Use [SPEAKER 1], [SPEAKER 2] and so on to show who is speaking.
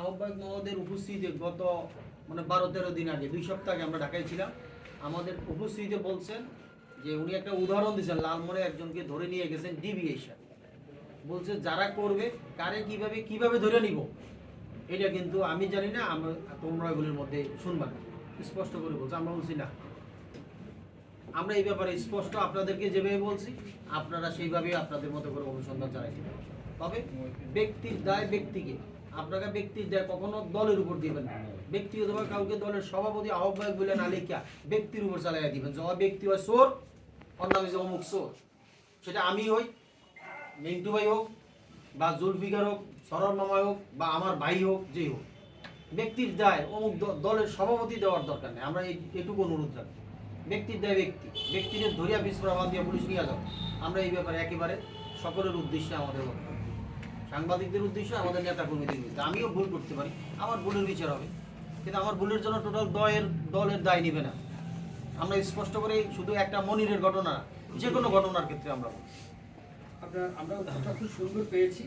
[SPEAKER 1] আহ্বায়ক মহোদয়ের উপস্থিতিতে গত 12-13 দিন আগে 2 সপ্তাহ আগে আমরা ঢাকায় ছিলাম। আমাদের উপস্থিতিতে বলছেন যে উনি একটা উদাহরণ দিয়েছেন, লালমোড়ে একজনকে ধরে নিয়ে গেছেন ডিভিয়েশন, বলছে যারা করবে কারে কিভাবে ধরে নিব এটা কিন্তু আমি জানি না, তোমরা এগুলোর মধ্যে শুনবা না, স্পষ্ট করে বলছে। আমরা বলছি না, আমরা এই ব্যাপারে স্পষ্ট আপনাদেরকে যেভাবে বলছি আপনারা সেইভাবেই আপনাদের মতো করে অনুসন্ধান চালাইতে, তবে ব্যক্তির দায় ব্যক্তিকে, আপনারা ব্যক্তির দায় কখনো দলের উপর দিবেন না। ব্যক্তিগতভাবে কাউকে দলের সভাপতি আহ্বায়ক বলে না লিখা ব্যক্তির উপর চালাইয়া দিবেন। যে ব্যক্তি হয় চোর, অন্য হয়েছে অমুক চোর, সেটা আমি হই, মিন্টু ভাই হোক বা জুলফিকার হোক, সরল মামা হোক বা আমার ভাই হোক, যেই হোক, ব্যক্তির দায় অমুক দলের সভাপতি দেওয়ার দরকার নেই। আমরা এটুকু অনুরোধ রাখি, ব্যক্তির দায় ব্যক্তিদের ধরিয়া বিস্ফোরণ দিয়ে পুলিশ নিয়ে যাও। আমরা এই ব্যাপারে একেবারে সকলের উদ্দেশ্যে আমাদের বক্তব্য, সাংবাদিকদের উদ্দেশ্যে, আমাদের নেতা কর্মীদের উদ্দেশ্যে, আমিও ভুল করতে পারি, আমার ভুলের বিচার হবে, কিন্তু আমার ভুলের জন্য টোটাল দলের দায় নিবে না। আমরা স্পষ্ট করে শুধু একটা মনিরের ঘটনা, যে কোনো ঘটনার ক্ষেত্রে আমরা
[SPEAKER 2] আমরা খুব সুন্দর পেয়েছি।